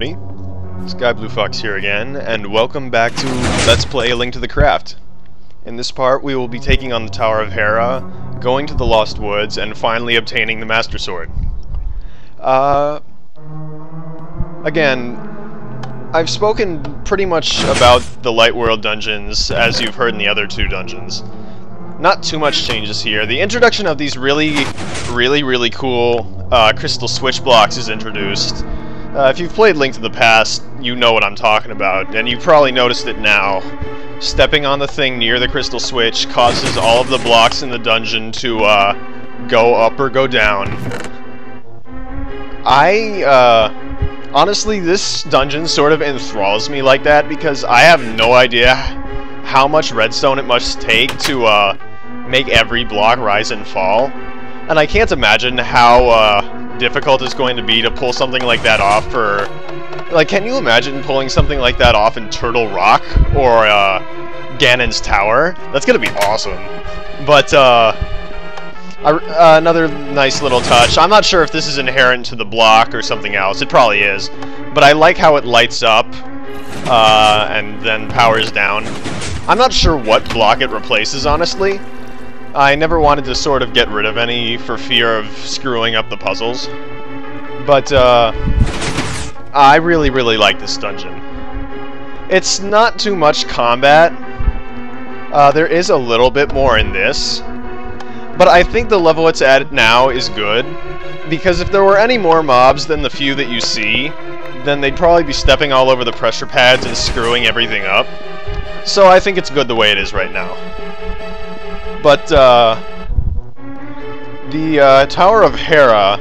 everybody. Sky Blue Fox here again, and welcome back to Let's Play A Link to the Craft. In this part, we will be taking on the Tower of Hera, going to the Lost Woods, and finally obtaining the Master Sword. Again, I've spoken pretty much about the Light World dungeons, as you've heard in the other two dungeons. Not too much changes here. The introduction of these really cool crystal switch blocks is introduced. If you've played Link to the Past, you know what I'm talking about, and you've probably noticed it now. Stepping on the thing near the crystal switch causes all of the blocks in the dungeon to go up or go down. Honestly, this dungeon sort of enthralls me like that because I have no idea how much redstone it must take to make every block rise and fall. And I can't imagine how difficult it's going to be to pull something like that off for... Like, can you imagine pulling something like that off in Turtle Rock or Ganon's Tower? That's gonna be awesome. But another nice little touch. I'm not sure if this is inherent to the block or something else. It probably is. But I like how it lights up and then powers down. I'm not sure what block it replaces, honestly. I never wanted to sort of get rid of any for fear of screwing up the puzzles. But I really like this dungeon. It's not too much combat. There is a little bit more in this. But I think the level it's at now is good, because if there were any more mobs than the few that you see, then they'd probably be stepping all over the pressure pads and screwing everything up. So I think it's good the way it is right now. But the Tower of Hera,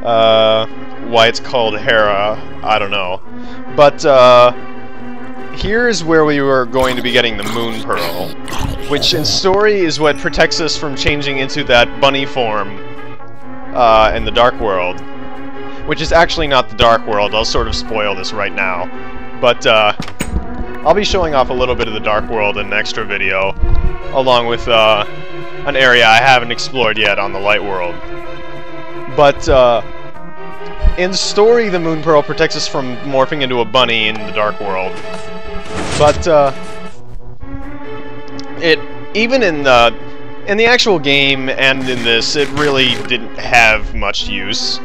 why it's called Hera, I don't know. But here's where we were going to be getting the Moon Pearl, which in story is what protects us from changing into that bunny form in the Dark World. Which is actually not the Dark World. I'll sort of spoil this right now. But I'll be showing off a little bit of the Dark World in an extra video, along with an area I haven't explored yet on the Light World. But in story, the Moon Pearl protects us from morphing into a bunny in the Dark World. But even in the actual game and in this, it really didn't have much use.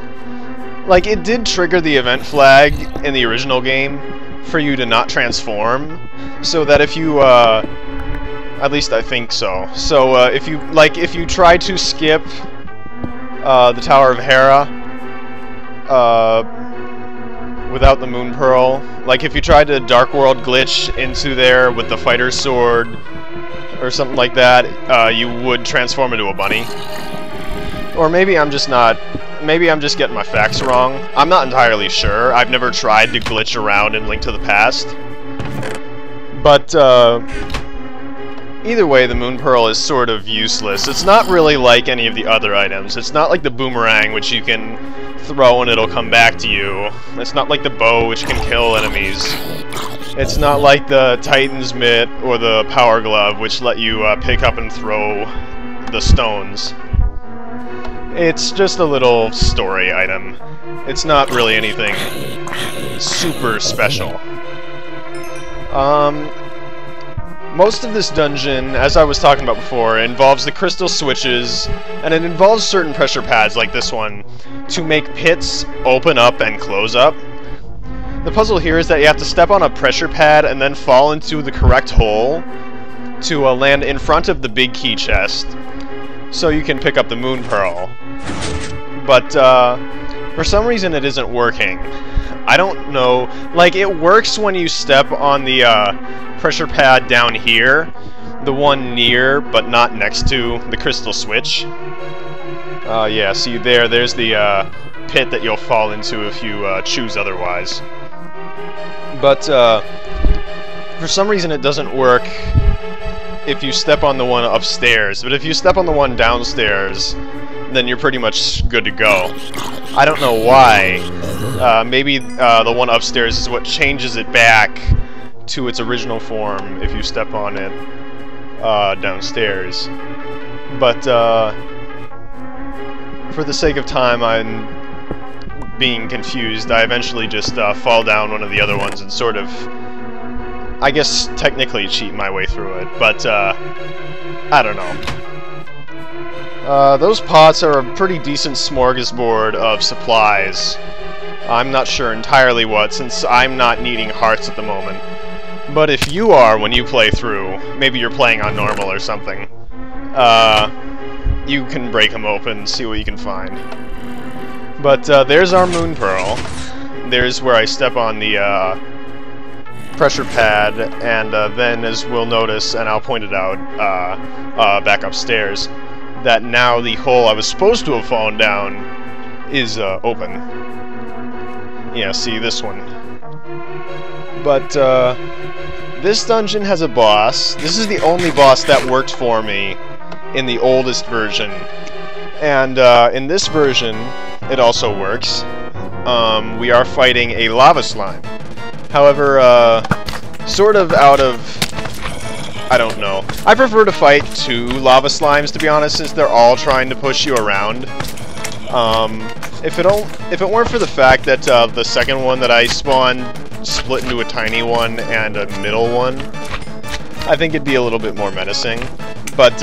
Like, it did trigger the event flag in the original game for you to not transform, so that if you at least I think so. So if you try to skip the Tower of Hera without the Moon Pearl, like if you tried to Dark World glitch into there with the fighter's sword or something like that, you would transform into a bunny. Or maybe I'm just getting my facts wrong. I'm not entirely sure. I've never tried to glitch around in Link to the Past. But either way, the Moon Pearl is sort of useless. It's not really like any of the other items. It's not like the boomerang, which you can throw and it'll come back to you. It's not like the bow, which can kill enemies. It's not like the Titan's Mitt or the Power Glove, which let you pick up and throw the stones. It's just a little story item. It's not really anything super special. Most of this dungeon, as I was talking about before, involves the crystal switches, and it involves certain pressure pads, like this one, to make pits open up and close up. The puzzle here is that you have to step on a pressure pad and then fall into the correct hole to land in front of the big key chest, so you can pick up the Moon Pearl. But for some reason it isn't working. I don't know. Like, it works when you step on the pressure pad down here, the one near but not next to the crystal switch. Yeah, see there's the pit that you'll fall into if you choose otherwise. But for some reason it doesn't work if you step on the one upstairs, but if you step on the one downstairs, then you're pretty much good to go. I don't know why. Maybe the one upstairs is what changes it back to its original form if you step on it downstairs. But for the sake of time, I'm being confused, I eventually just fall down one of the other ones and sort of, I guess, technically cheat my way through it, but, I don't know. Those pots are a pretty decent smorgasbord of supplies. I'm not sure entirely what, since I'm not needing hearts at the moment. But if you are when you play through, maybe you're playing on normal or something, you can break them open and see what you can find. But there's our Moon Pearl. There's where I step on the pressure pad, and then, as we'll notice, and I'll point it out back upstairs, that now the hole I was supposed to have fallen down is open. Yeah, see, this one. But this dungeon has a boss. This is the only boss that worked for me in the oldest version. And in this version, it also works. We are fighting a lava slime. However, sort of out of... I don't know. I prefer to fight 2 lava slimes, to be honest, since they're all trying to push you around. If it weren't for the fact that the second one that I spawned split into a tiny one and a middle one, I think it'd be a little bit more menacing. But,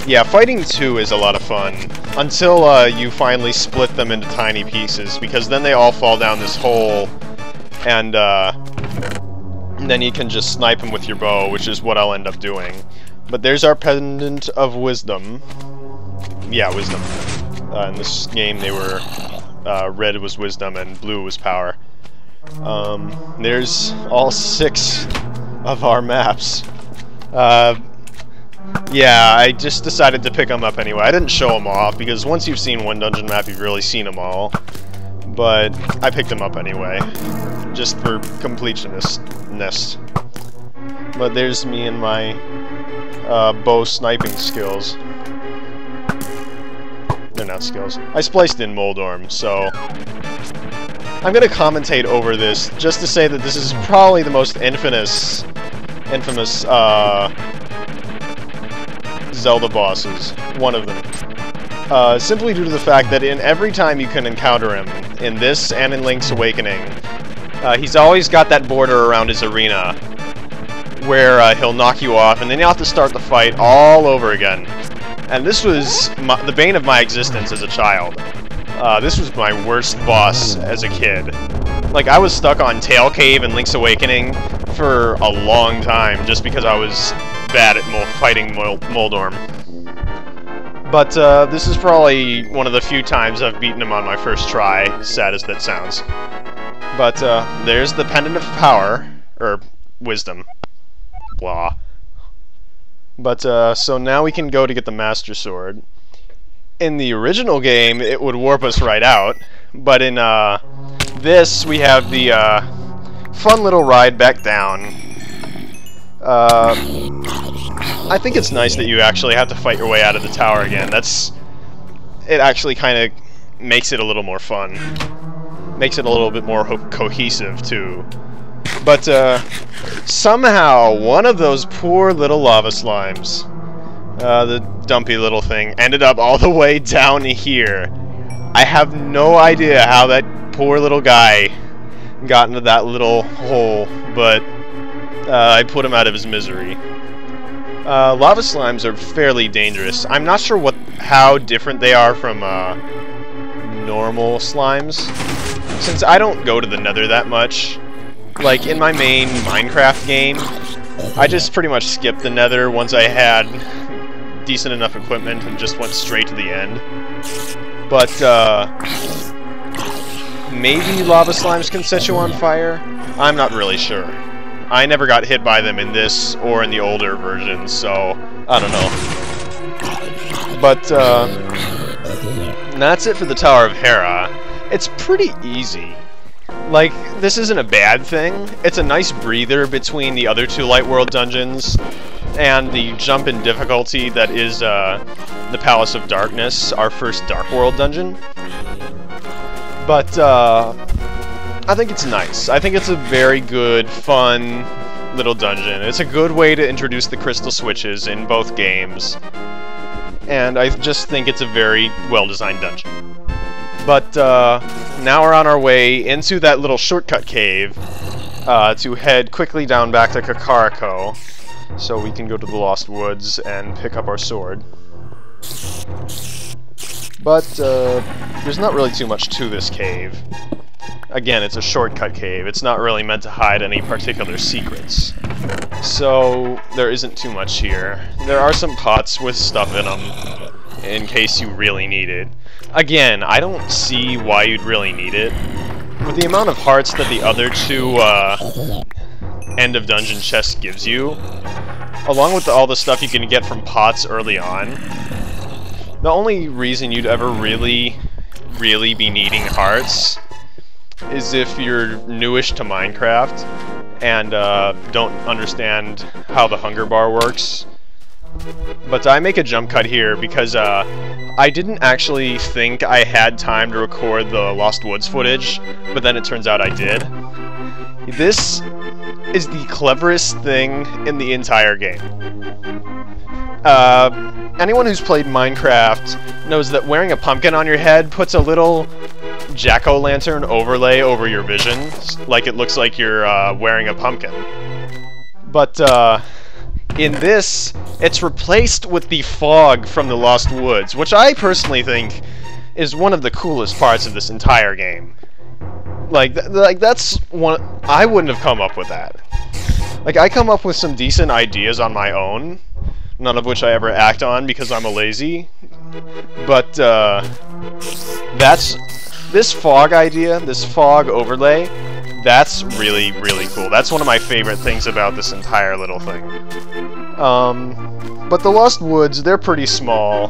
yeah, fighting 2 is a lot of fun, until you finally split them into tiny pieces, because then they all fall down this hole, and then you can just snipe them with your bow, which is what I'll end up doing. But there's our Pendant of Wisdom. Yeah, Wisdom. In this game they were, red was Wisdom and blue was Power. There's all 6 of our maps. Yeah, I just decided to pick them up anyway. I didn't show them off, because once you've seen one dungeon map, you've really seen them all. But I picked them up anyway, just for completionist. But there's me and my bow sniping skills. They're not skills. I spliced in Moldorm, so I'm gonna commentate over this just to say that this is probably the most infamous Zelda bosses. One of them. Simply due to the fact that in every time you can encounter him, in this and in Link's Awakening, he's always got that border around his arena where he'll knock you off, and then you'll have to start the fight all over again. And this was the bane of my existence as a child. This was my worst boss as a kid. Like, I was stuck on Tail Cave in Link's Awakening for a long time just because I was bad at fighting Moldorm. But this is probably one of the few times I've beaten him on my first try, sad as that sounds. But there's the Pendant of Power, or Wisdom. Blah. But so now we can go to get the Master Sword. In the original game, it would warp us right out, but in this, we have the fun little ride back down. I think it's nice that you actually have to fight your way out of the tower again. It actually kind of makes it a little more fun. Makes it a little bit more cohesive, too. But somehow, one of those poor little lava slimes, the dumpy little thing, ended up all the way down here. I have no idea how that poor little guy got into that little hole, but I put him out of his misery. Lava slimes are fairly dangerous. I'm not sure how different they are from normal slimes, since I don't go to the Nether that much. Like, in my main Minecraft game, I just pretty much skipped the Nether once I had decent enough equipment and just went straight to the end. But, maybe lava slimes can set you on fire? I'm not really sure. I never got hit by them in this or in the older versions, so I don't know. But, that's it for the Tower of Hera. It's pretty easy. Like, this isn't a bad thing. It's a nice breather between the other 2 Light World dungeons and the jump in difficulty that is the Palace of Darkness, our first Dark World dungeon. But I think it's nice. I think it's a very good, fun little dungeon. It's a good way to introduce the crystal switches in both games. And I just think it's a very well-designed dungeon. But now we're on our way into that little shortcut cave to head quickly down back to Kakariko, so we can go to the Lost Woods and pick up our sword. But there's not really too much to this cave. Again, it's a shortcut cave. It's not really meant to hide any particular secrets. So there isn't too much here. There are some pots with stuff in them, in case you really need it. Again, I don't see why you'd really need it. With the amount of hearts that the other two end of dungeon chests gives you, along with all the stuff you can get from pots early on, the only reason you'd ever really be needing hearts is if you're newish to Minecraft and don't understand how the hunger bar works. But I make a jump cut here because I didn't actually think I had time to record the Lost Woods footage, but then it turns out I did. This is the cleverest thing in the entire game. Anyone who's played Minecraft knows that wearing a pumpkin on your head puts a little jack-o'-lantern overlay over your vision, like it looks like you're wearing a pumpkin. But in this, it's replaced with the fog from the Lost Woods, which I personally think is one of the coolest parts of this entire game. Like that's one... I wouldn't have come up with that. Like, I come up with some decent ideas on my own, none of which I ever act on because I'm a lazy. But that's... this fog idea, this fog overlay, that's really cool. That's one of my favorite things about this entire little thing. But the Lost Woods, they're pretty small.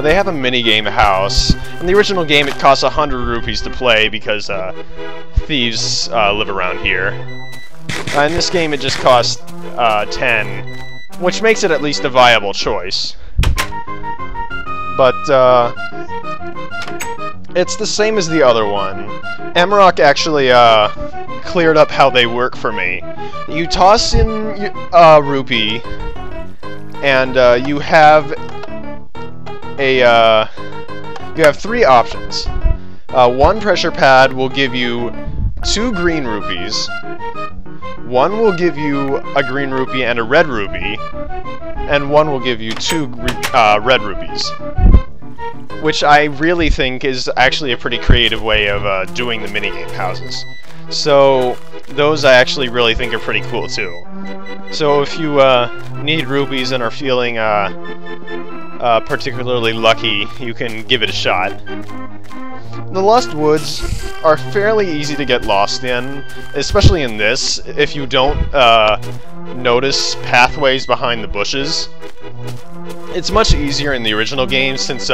They have a minigame house. In the original game, it costs 100 rupees to play because thieves live around here. In this game, it just costs 10, which makes it at least a viable choice. But it's the same as the other one. Amarok actually cleared up how they work for me. You toss in a rupee, and you have three options. One pressure pad will give you 2 green rupees. One will give you a green rupee and a red rupee, and one will give you 2 red rupees. Which I really think is actually a pretty creative way of doing the minigame houses. So those I actually really think are pretty cool too. So if you need rupees and are feeling particularly lucky, you can give it a shot. The Lost Woods are fairly easy to get lost in, especially in this, if you don't notice pathways behind the bushes. It's much easier in the original game since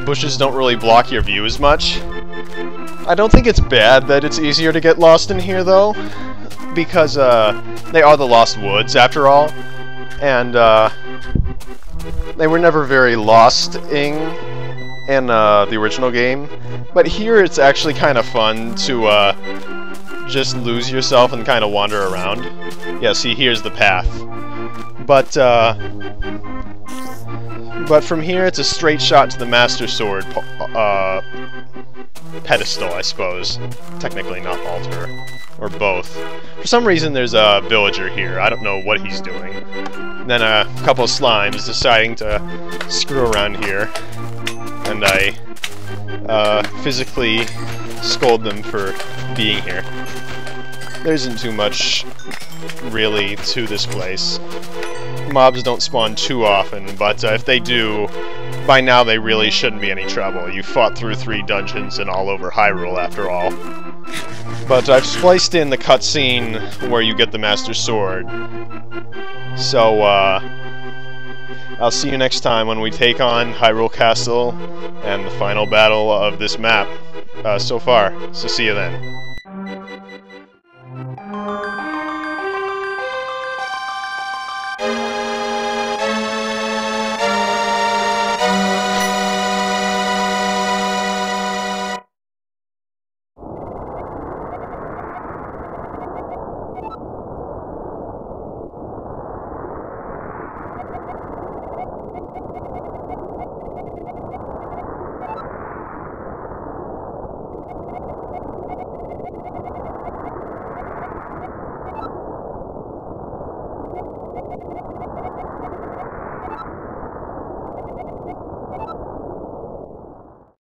bushes don't really block your view as much. I don't think it's bad that it's easier to get lost in here though, because they are the Lost Woods after all, and they were never very losting in the original game. But here it's actually kind of fun to just lose yourself and kind of wander around. Yeah, see, here's the path. But from here it's a straight shot to the Master Sword pedestal, I suppose. Technically not altar, or both. For some reason there's a villager here. I don't know what he's doing. Then a couple of slimes deciding to screw around here, and I physically scold them for being here. There isn't too much really to this place. Mobs don't spawn too often, but if they do, by now they really shouldn't be any trouble. You fought through 3 dungeons and all over Hyrule after all. But I've spliced in the cutscene where you get the Master Sword. So, I'll see you next time when we take on Hyrule Castle and the final battle of this map so far. So see you then.